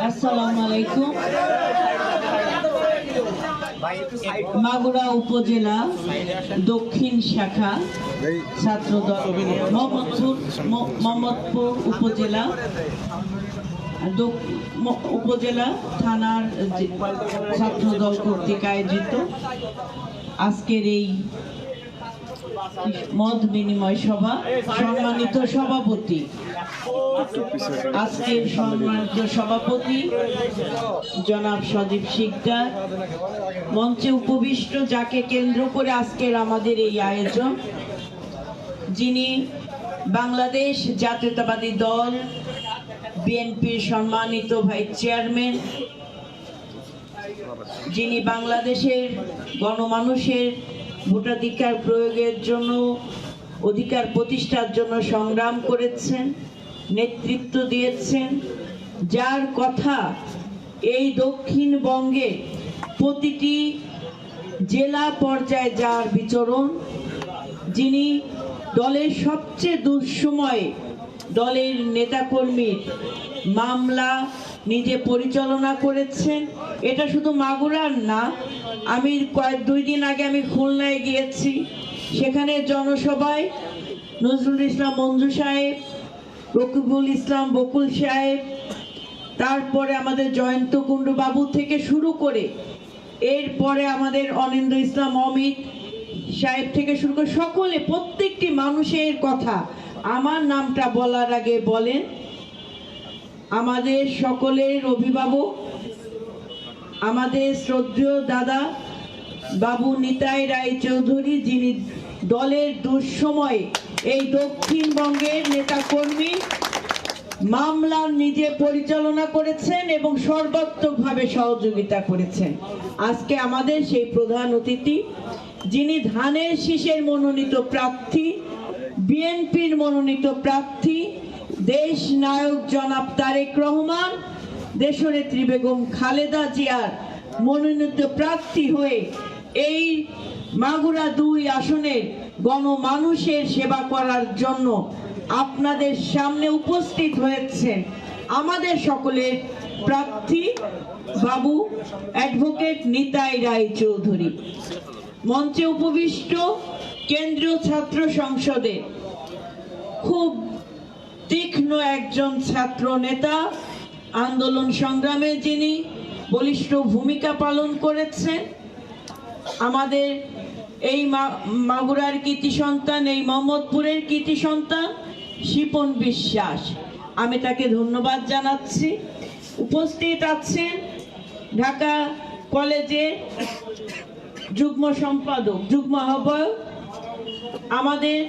আসসালামু আলাইকুম। মাগুরা উপজেলা দক্ষিণ শাখা ছাত্রদল মোহাম্মদপুর উপজেলা থানার ছাত্রদল কর্তৃক আয়োজিত আজকের এই মত বিনিময় সভা, সম্মানিত সভাপতি, আজকের সম্মানিত সভাপতি জনাব সজীব শিকদার, মঞ্চে উপবিষ্ট যাকে কেন্দ্র করে আজকের আমাদের এই আয়োজন, যিনি বাংলাদেশ জাতীয়তাবাদী দল বিএনপির সম্মানিত ভাইস চেয়ারম্যান, যিনি বাংলাদেশের গণমানুষের ভোটাধিকার প্রয়োগের জন্য, অধিকার প্রতিষ্ঠার জন্য সংগ্রাম করেছেন, নেতৃত্ব দিয়েছেন, যার কথা এই দক্ষিণবঙ্গে প্রতিটি জেলা পর্যায়ে যার বিচরণ, যিনি দলের সবচেয়ে দুঃসময়ে দলের নেতাকর্মীর মামলা নিজে পরিচালনা করেছেন। এটা শুধু মাগুরার না, আমি 2 দিন আগে আমি খুলনায় গিয়েছি, সেখানে জনসভায় নজরুল ইসলাম মঞ্জু সাহেব, রকিবুল ইসলাম বকুল সাহেব, তারপরে আমাদের জয়ন্ত কুণ্ডু বাবু থেকে শুরু করে, এরপরে আমাদের অনিন্দ্র ইসলাম অমিত সাহেব থেকে শুরু করে সকলে, প্রত্যেকটি মানুষের কথা আমার নামটা বলার আগে বলেন। আমাদের সকলের অভিভাবক, আমাদের শ্রদ্ধেয় দাদা বাবু নিতাই রায় চৌধুরী, যিনি দলের দুঃসময়ে এই দক্ষিণবঙ্গের নেতাকর্মী মামলা নিজে পরিচালনা করেছেন এবং সর্বাত্মকভাবে সহযোগিতা করেছেন। আজকে আমাদের সেই প্রধান অতিথি, যিনি ধানের শীষের মনোনীত প্রার্থী, বিএনপির মনোনীত প্রার্থী, দেশ নায়ক জনাব তারেক রহমান, দেশনেত্রী বেগম খালেদা জিয়ার মনোনীত প্রার্থী হয়ে এই মাগুরা 2 আসনের গণমানুষের সেবা করার জন্য আপনাদের সামনে উপস্থিত হয়েছেন আমাদের সকলের প্রার্থী বাবু অ্যাডভোকেট নিতাই রায় চৌধুরী। মঞ্চে উপবিষ্ট কেন্দ্রীয় ছাত্র সংসদের খুব তীক্ষ্ণ একজন ছাত্র নেতা, আন্দোলন সংগ্রামে যিনি বলিষ্ঠ ভূমিকা পালন করেছেন, আমাদের এই মাগুরার কৃতি সন্তান, এই মোহাম্মদপুরের কৃতি সন্তান শিপন বিশ্বাস, আমি তাকে ধন্যবাদ জানাচ্ছি। উপস্থিত আছেন ঢাকা কলেজের যুগ্ম সম্পাদক, যুগ্ম আহ্বায়ক, আমাদের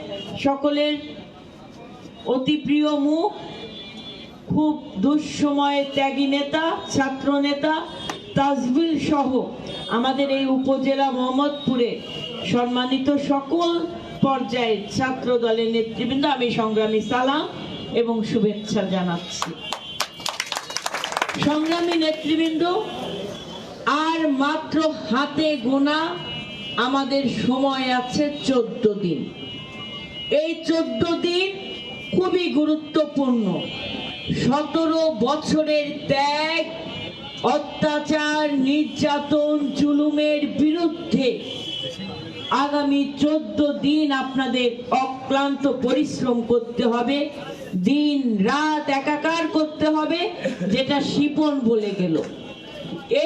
সকলের অতি প্রিয় মুখ, খুব দুঃসময়ে ত্যাগী নেতা, ছাত্র নেতা তাজবিল সহ আমাদের এই উপজেলা মোহাম্মদপুরে সম্মানিত সকল পর্যায়ের ছাত্র দলের নেতৃবৃন্দ, আমি সংগ্রামী সালাম এবং শুভেচ্ছা জানাচ্ছি। সংগ্রামী নেতৃবৃন্দ, আর মাত্র হাতে গোনা আমাদের সময় আছে 14 দিন। এই 14 দিন খুবই গুরুত্বপূর্ণ। 17 বছরের ত্যাগ, অত্যাচার, নির্যাতন, জুলুমের বিরুদ্ধে আগামী 14 দিন আপনাদের অক্লান্ত পরিশ্রম করতে হবে, দিন রাত একাকার করতে হবে, যেটা শিপন বলে গেল।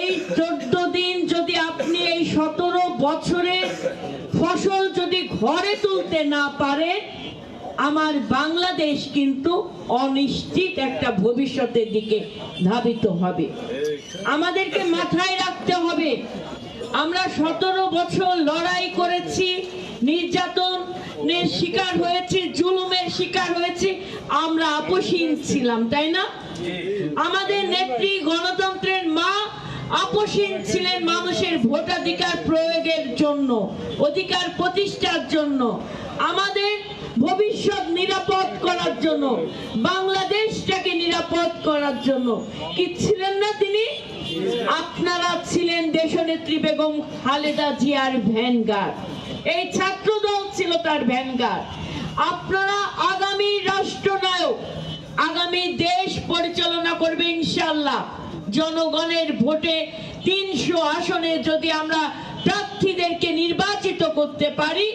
এই 14 দিন যদি আপনি এই 17 বছরের ফসল যদি ঘরে তুলতে না পারেন, আমার বাংলাদেশ কিন্তু অনিশ্চিত একটা ভবিষ্যতের দিকে ধাবিত হবে। আমাদেরকে মাথায় রাখতে হবে, আমরা 17 বছর লড়াই করেছি, নির্যাতনের শিকার হয়েছি, জুলুমের শিকার হয়েছি, আমরা আপোষহীন ছিলাম, তাই না? আমাদের নেত্রী, গণতন্ত্রের মা আপোষহীন ছিলেন মানুষের ভোটাধিকার প্রয়োগের জন্য, অধিকার প্রতিষ্ঠার জন্য, আমাদের ভবিষ্যৎ নিরাপদ করার জন্য, বাংলাদেশটাকে নিরাপদ করার জন্য। কি ছিলেন না তিনি? আপনারা ছিলেন দেশনেত্রী বেগম খালেদা জিয়ার ভ্যানগার্ড, এই ছাত্রদল ছিল তার ভ্যানগার্ড। আপনারা আগামী রাষ্ট্রনায়ক আগামী দেশ পরিচালনা করবে ইনশাআল্লাহ। জনগণের ভোটে 300 আসনে যদি আমরা প্রার্থীদেরকে নির্বাচিত করতে পারি,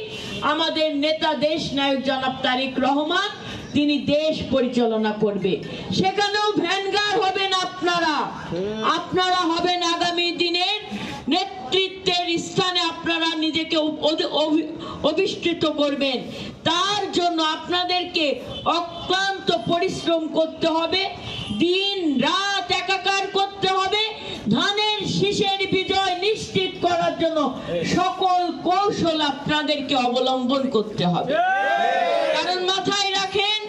আমাদের নেতা দেশ নায়ক জনাব তারেক রহমান তিনি দেশ পরিচালনা করবে। সেখানেও ভ্যানগার হবেন আপনারা হবেন আগামী দিনের নেতৃত্বের স্থানে, আপনারা নিজেকে অধিষ্ঠিত করবেন। তার জন্য আপনাদেরকে অক্লান্ত পরিশ্রম করতে হবে, দিন রাত একাকার করতে হবে। ধানের শীষের বিজয় নিশ্চিত করার জন্য সকল কৌশল আপনাদেরকে অবলম্বন করতে হবে। কারণ মাথায় রাখেন,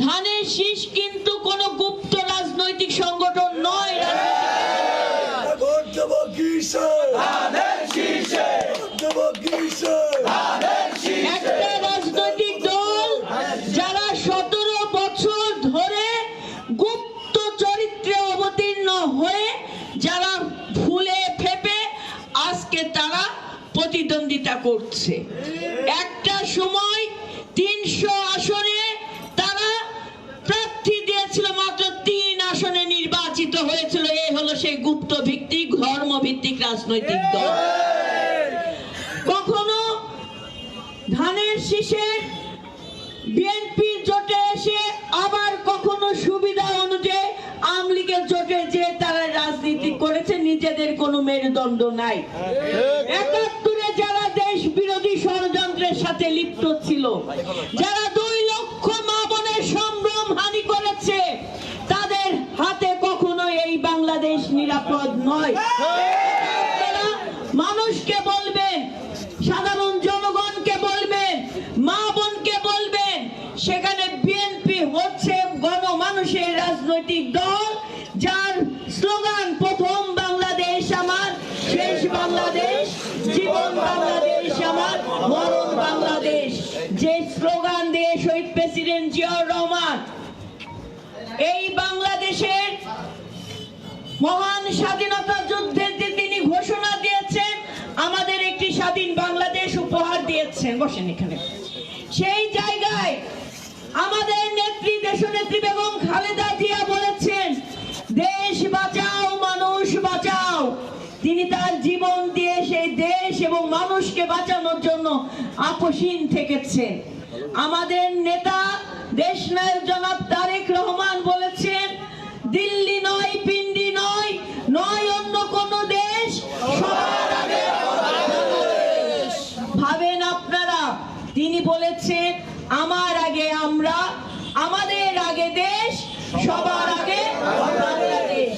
ধানের শীষ কিন্তু কোনো গুপ্ত রাজনৈতিক সংগঠন নয়। একটা রাজনৈতিক দল যারা 17 বছর ধরে গুপ্ত চরিত্রে অবতীর্ণ হয়ে যারা ফুলে ফেপে আজকে তারা প্রতিদ্বন্দ্বিতা করছে। একটা সময় 300 আসনে তারা প্রার্থী দিয়েছিল, মাত্র 3 আসনে নির্বাচিত হয়েছিল। এই হলো সেই গুপ্ত ভিত্তিক ধর্ম ভিত্তিক রাজনৈতিক দল। কখনো ধানের শীষের বিএনপির জোটে এসে, আবার কখনো সুবিধা অনুযায়ী আওয়ামী লীগের জোটে যে তারা রাজনীতি করেছে, নিজেদের কোনো মেরুদণ্ড নাই। 71-এ যারা দেশ বিরোধী ষড়যন্ত্রের সাথে লিপ্ত ছিল, যারা 2 লক্ষ মা বোনের সম্ভ্রম হানি করেছে, তাদের হাতে কখনো এই বাংলাদেশ নিরাপদ নয়। মানুষকে বলবেন, সাধারণ জনগণকে বলবেন, মা বোনকে বলবেন, সেখানে বিএনপি হচ্ছে গণমানুষের রাজনৈতিক দল, যার স্লোগান প্রথম বাংলাদেশ আমার, শেষ বাংলাদেশ, জীবন বাংলাদেশ আমার, মরণ বাংলাদেশ। যে স্লোগান দিয়ে শহীদ প্রেসিডেন্ট জিয়াউর রহমান এই বাংলাদেশের মহান স্বাধীনতা যুদ্ধের তিনি ঘোষণা দিয়েছেন, আমাদের একটি স্বাধীন বাংলাদেশ উপহার দিয়েছেন। বসেন এখানে। সেই জায়গায় আমাদের নেত্রী দেশনেত্রী বেগম খালেদা জিয়া বলেছেন, দেশ বাঁচাও মানুষ বাঁচাও। তিনি তার জীবন দিয়ে সেই দেশ এবং মানুষকে বাঁচানোর জন্য আপোষহীন থেকেছেন। আমাদের নেতা দেশ নায়ক জনাব তারেক রহমান বলেছেন, দিল্লি নয়, পিন্ডি নয়, নয় অন্য কোন দেশ, সবার আগে বাংলাদেশ। ভাবেন আপনারা, তিনি বলেছেন আমার আগে আমরা, আমাদের আগে দেশ, সবার আগে বাংলাদেশ।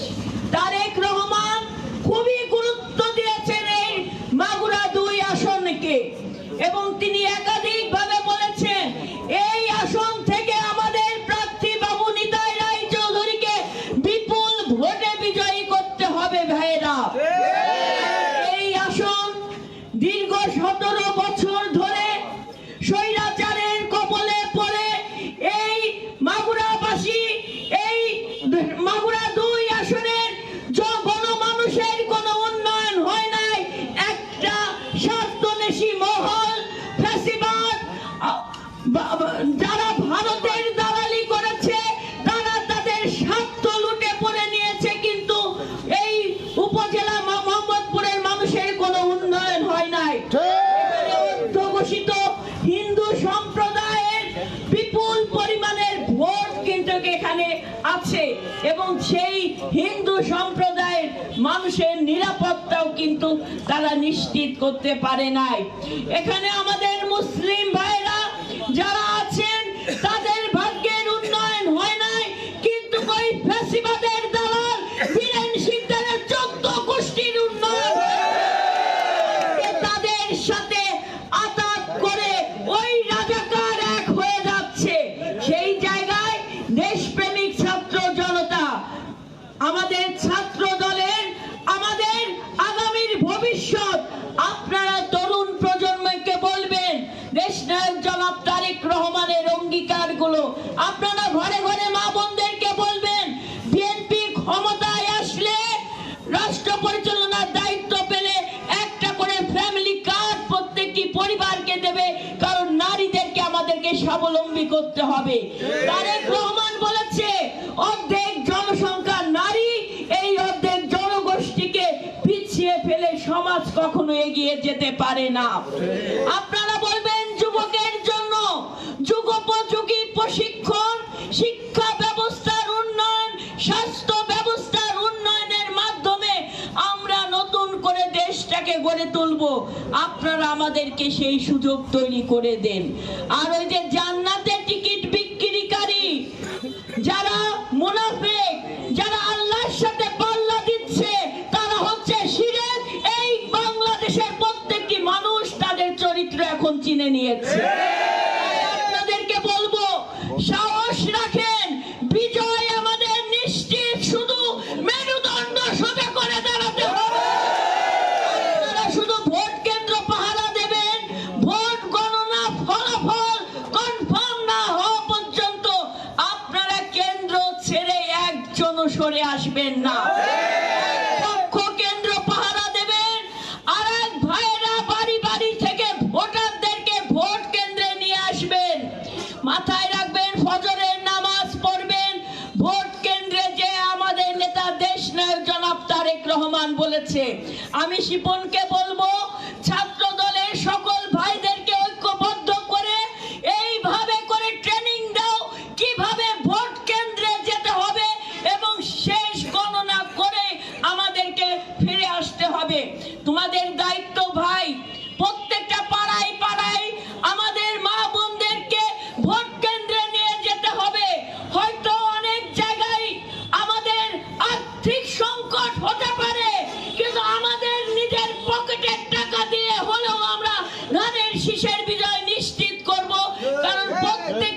তারেক রহমান খুবই গুরুত্ব দিয়েছেন এই মাগুরা 2 আসনকে, এবং তিনি একাধিকভাবে বলেছেন এই আসন থেকে আমাদের প্রার্থী বাবু নিতাই রায় চৌধুরীকে বিপুল ভোটে বিজয়ী করতে হবে। ভাইয়েরা, এই আসন দীর্ঘ 17 বছর ধরে স্বৈরাচারের কবলে পড়ে এই মাগুরাবাসী, এই মাগুরা 2 আসনের গণমানুষের কোনো উন্নয়ন হয় নাই। একটা স্বার্থনেশী মহল, ফ্যাসিবাদ, যারা ভারতের দালালি করেছে, তারা তাদের স্বার্থ লুটে পড়ে নিয়েছে, কিন্তু এই উপজেলা মোহাম্মদপুরের মানুষের কোনো উন্নয়ন হয় নাই। অধ্যুষিত হিন্দু সম্প্রদায়ের বিপুল পরিমাণের ভোট কিন্তু এখানে আছে, এবং সেই হিন্দু সম্প্রদায়ের মানুষের নিরাপত্তাও কিন্তু তারা নিশ্চিত করতে পারে নাই। এখানে আমাদের মুসলিম ভাইরা যারা আছেন, তাদের ভাগ্যের উন্নয়ন হয় নাই, কিন্তু ওই ফ্যাসিবাদের দালাল বীরেন সিকদারের 14 গোষ্ঠীর উন্নয়ন তাদের সাথে আতাত করে ওই রাজাকার এক হয়ে যাচ্ছে। সেই জায়গায় দেশপ্রেমিক ছাত্র জনতা, আমাদের ছাত্র দলের, আমাদের আগামীর ভবিষ্যৎ, আপনারা তরুণ প্রজন্মকে বলবেন দেশ নায়ক জনাব তারেক রহমানের অঙ্গীকারগুলো আপনারা ঘরে ঘরে মা বোনদেরকে বলবেন। বিএনপি ক্ষমতায় আসলে, রাষ্ট্র পরিচালনার দায়িত্ব পেলে একটা করে ফ্যামিলি কার্ড প্রত্যেকটি পরিবারকে দেবে, কারণ নারীদেরকে আমাদেরকে স্বাবলম্বী করতে হবে। তারেক রহমান কখনো এগিয়ে যেতে পারে না। আপনারা বলবেন যুবকের জন্য যুগোপযোগী প্রশিক্ষণ, শিক্ষা ব্যবস্থার উন্নয়ন, স্বাস্থ্য ব্যবস্থার উন্নয়নের মাধ্যমে আমরা নতুন করে দেশটাকে গড়ে তুলব। আপনারা আমাদেরকে সেই সুযোগ তৈরি করে দেন। আর ওই যে জান্নাতের টিকিট বিক্রিকারী, যারা মুনাফিক, যারা আল্লাহর সাথে পাল্লা দিচ্ছে, তারা হচ্ছে শিরক। এই বাংলাদেশের প্রত্যেকটি মানুষ তাদের চরিত্র এখন চিনে নিয়েছে। আপনাদেরকে বলবো, সাহস রাখেন, বিজয় আমাদের নিশ্চিত। শুধু মেরুদণ্ড সোজা করে দাঁড়াতে হবে। আপনারা শুধু ভোট কেন্দ্র পাহারা দেবেন, ভোট গণনা ফলাফল কনফার্ম না হওয়া পর্যন্ত আপনারা কেন্দ্র ছেড়ে একজনও সরে আসবেন না। পক্ষ কেন্দ্র পাহারা দেবেন, আর এক ভাইয়েরা বাড়ি বাড়ি থেকে ভোটারদেরকে ভোট কেন্দ্রে নিয়ে আসবেন। মাথায় রাখবেন, ফজরের নামাজ পড়বেন ভোট কেন্দ্রে। যে আমাদের নেতা দেশ নায়ক জনাব তারেক রহমান বলেছে, আমি শিপনকে বলবো, ছাত্র দলের সকল ভাইদেরকে ঐক্যবদ্ধ করে এইভাবে করে ট্রেনিং দাও, কিভাবে